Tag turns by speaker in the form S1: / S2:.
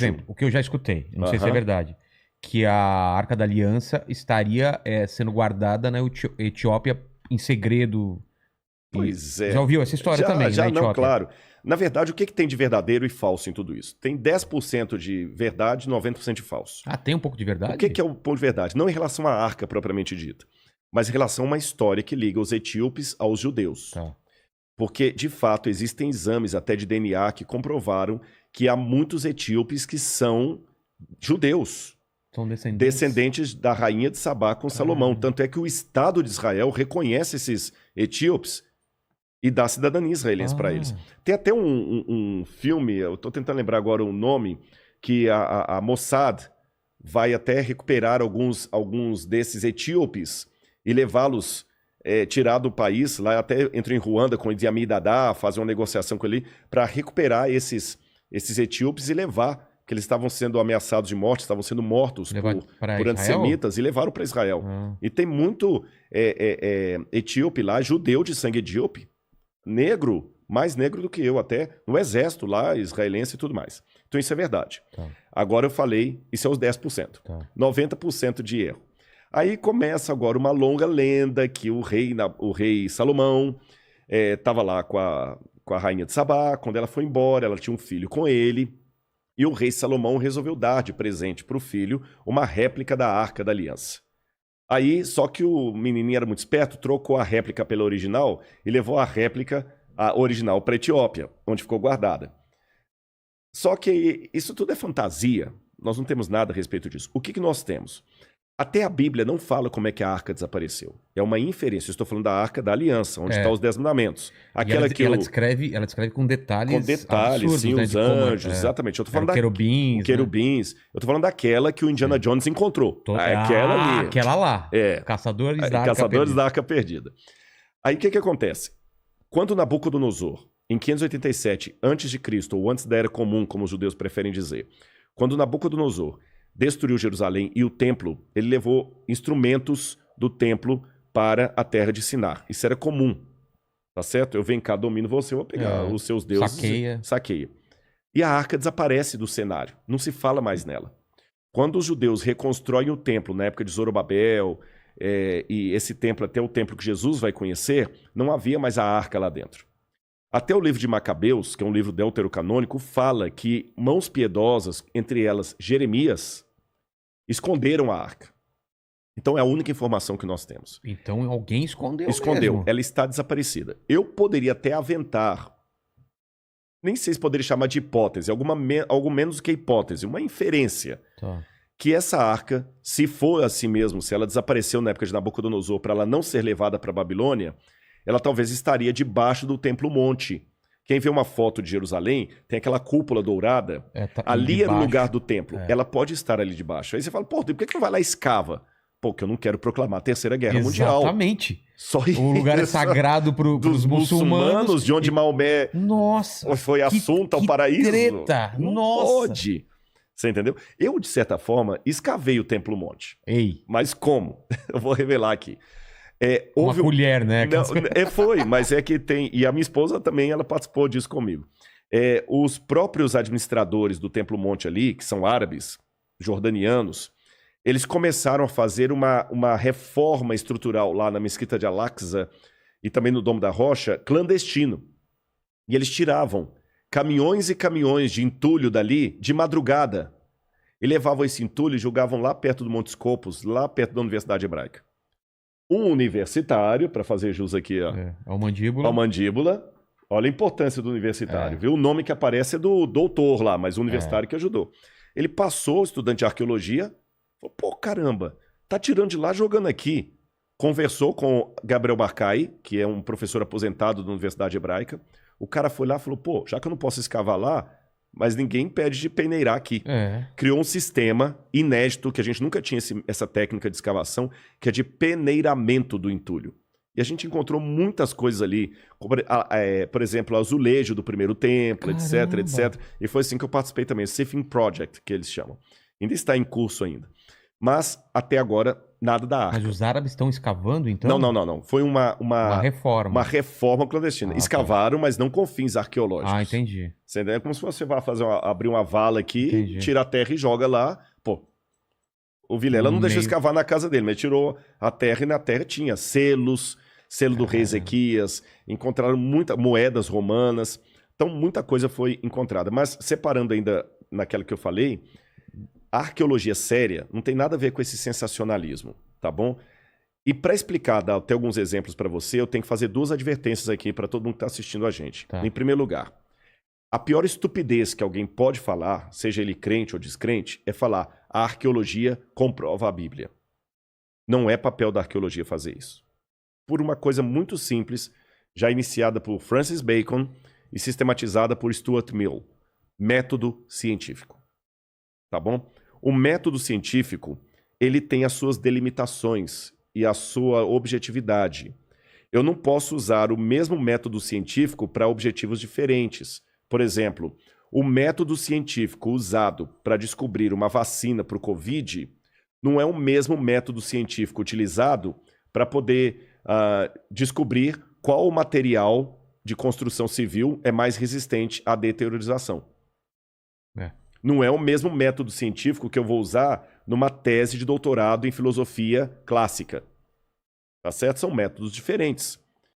S1: Por exemplo, o que eu já escutei, não sei se é verdade, que a Arca da Aliança estaria sendo guardada na Etiópia em segredo.
S2: Pois é.
S1: Já ouviu essa história também,
S2: Já
S1: na
S2: não,
S1: Etiópia?
S2: claro. Na verdade, o que tem de verdadeiro e falso em tudo isso? Tem 10% de verdade e 90% de falso.
S1: Ah, tem um pouco de verdade?
S2: O que é o ponto de verdade? Não em relação à arca propriamente dita, mas em relação a uma história que liga os etíopes aos judeus.
S1: Tá.
S2: Porque, de fato, existem exames até de DNA que comprovaram que há muitos etíopes que são judeus.
S1: São descendentes
S2: Da rainha de Sabá com Salomão. Tanto é que o Estado de Israel reconhece esses etíopes e dá cidadania israelense para eles. Tem até um filme, eu estou tentando lembrar agora o nome, que a Mossad vai até recuperar alguns desses etíopes e levá-los, tirar do país, lá até entra em Ruanda com o Idi Amin Dada, fazer uma negociação com ele, para recuperar esses etíopes e levar, que eles estavam sendo ameaçados de morte, estavam sendo mortos por antissemitas, e levaram para Israel. E tem muito etíope lá, judeu de sangue etíope, negro, mais negro do que eu até, no exército lá, israelense e tudo mais. Então isso é verdade. Tá. Agora eu falei, isso é os 10%. Tá. 90% de erro. Aí começa agora uma longa lenda que o rei Salomão estava lá com a rainha de Sabá. Quando ela foi embora, ela tinha um filho com ele. E o rei Salomão resolveu dar de presente para o filho uma réplica da Arca da Aliança. Aí, só que o menininho era muito esperto, trocou a réplica pela original e levou a original para a Etiópia, onde ficou guardada. Só que isso tudo é fantasia, nós não temos nada a respeito disso. O que nós temos? Até a Bíblia não fala como é que a arca desapareceu. É uma inferência. Eu estou falando da Arca da Aliança, onde estão os 10 mandamentos.
S1: Ela descreve com detalhes.
S2: Com detalhes, absurdos, sim, os anjos, exatamente. Eu estou falando
S1: querubins.
S2: Querubins. Eu estou falando daquela que o Indiana Jones encontrou. Aquela ali.
S1: Aquela lá. Caçadores
S2: da Arca Perdida. Aí o que acontece? Quando Nabucodonosor, em 587 a.C., ou antes da Era Comum, como os judeus preferem dizer, quando Nabucodonosor destruiu Jerusalém e o templo, ele levou instrumentos do templo para a terra de Sinar. Isso era comum, tá certo? Eu venho cá, domino você, eu vou pegar os seus deuses. Saqueia. E a arca desaparece do cenário, não se fala mais nela. Quando os judeus reconstroem o templo, na época de Zorobabel, e esse templo, até o templo que Jesus vai conhecer, não havia mais a arca lá dentro. Até o livro de Macabeus, que é um livro deuterocanônico, fala que mãos piedosas, entre elas Jeremias, esconderam a arca. Então é a única informação que nós temos.
S1: Então alguém escondeu
S2: mesmo. Ela está desaparecida. Eu poderia até aventar, nem sei se poderia chamar de hipótese, algo menos do que hipótese, uma inferência. Tá. Que essa arca, se for assim mesmo, se ela desapareceu na época de Nabucodonosor para ela não ser levada para a Babilônia, ela talvez estaria debaixo do Templo Monte. Quem vê uma foto de Jerusalém, tem aquela cúpula dourada, ali era o lugar do templo. Ela pode estar ali debaixo. Aí você fala, por que não vai lá e escava? Porque eu não quero proclamar a Terceira Guerra Mundial.
S1: Exatamente.
S2: Só isso.
S1: O lugar é sagrado para os muçulmanos.
S2: De onde Maomé foi assunto ao paraíso.
S1: Treta.
S2: Não pode. Você entendeu? Eu, de certa forma, escavei o Templo Monte. Mas como? Eu vou revelar aqui.
S1: Uma colher, né?
S2: Foi, mas é que tem... E a minha esposa também, ela participou disso comigo. Os próprios administradores do Templo Monte ali, que são árabes, jordanianos, eles começaram a fazer uma reforma estrutural lá na Mesquita de Al-Aqsa e também no Domo da Rocha, clandestino. E eles tiravam caminhões e caminhões de entulho dali de madrugada. E levavam esse entulho e jogavam lá perto do Monte Scopus, lá perto da Universidade Hebraica. Um universitário, para fazer jus aqui
S1: ao mandíbula.
S2: Ao mandíbula. Olha a importância do universitário. Viu? O nome que aparece é do doutor lá, mas o universitário que ajudou. Ele passou, estudante de arqueologia, falou, pô, caramba, tá tirando de lá, jogando aqui. Conversou com Gabriel Barcai, que é um professor aposentado da Universidade Hebraica. O cara foi lá e falou, pô, já que eu não posso escavar lá, mas ninguém pede de peneirar aqui. Criou um sistema inédito, que a gente nunca tinha essa técnica de escavação, que é de peneiramento do entulho. E a gente encontrou muitas coisas ali, como, por exemplo, o azulejo do primeiro templo, etc. E foi assim que eu participei também, o Sifting Project, que eles chamam. Ainda está em curso ainda. Mas, até agora, nada da arca.
S1: Mas os árabes estão escavando, então?
S2: Não. Foi uma
S1: reforma.
S2: Uma reforma clandestina. Escavaram, mas não com fins arqueológicos.
S1: Ah, entendi.
S2: Você entendeu? É como se você vá abrir uma vala aqui,
S1: Entendi.
S2: tira a terra e joga lá. Pô, o Vilela não deixou escavar na casa dele, mas tirou a terra e na terra tinha selos, selo do rei Ezequias, encontraram muitas moedas romanas. Então, muita coisa foi encontrada. Mas, separando ainda naquela que eu falei, a arqueologia séria não tem nada a ver com esse sensacionalismo, tá bom? E para explicar, dar até alguns exemplos para você, eu tenho que fazer 2 advertências aqui para todo mundo que está assistindo a gente.
S1: Tá.
S2: Em primeiro lugar, a pior estupidez que alguém pode falar, seja ele crente ou descrente, é falar a arqueologia comprova a Bíblia. Não é papel da arqueologia fazer isso. Por uma coisa muito simples, já iniciada por Francis Bacon e sistematizada por Stuart Mill. Método científico. Tá bom? O método científico, ele tem as suas delimitações e a sua objetividade. Eu não posso usar o mesmo método científico para objetivos diferentes. Por exemplo, o método científico usado para descobrir uma vacina para o Covid não é o mesmo método científico utilizado para poder descobrir qual material de construção civil é mais resistente à deteriorização. Não é o mesmo método científico que eu vou usar numa tese de doutorado em filosofia clássica. Tá certo? São métodos diferentes.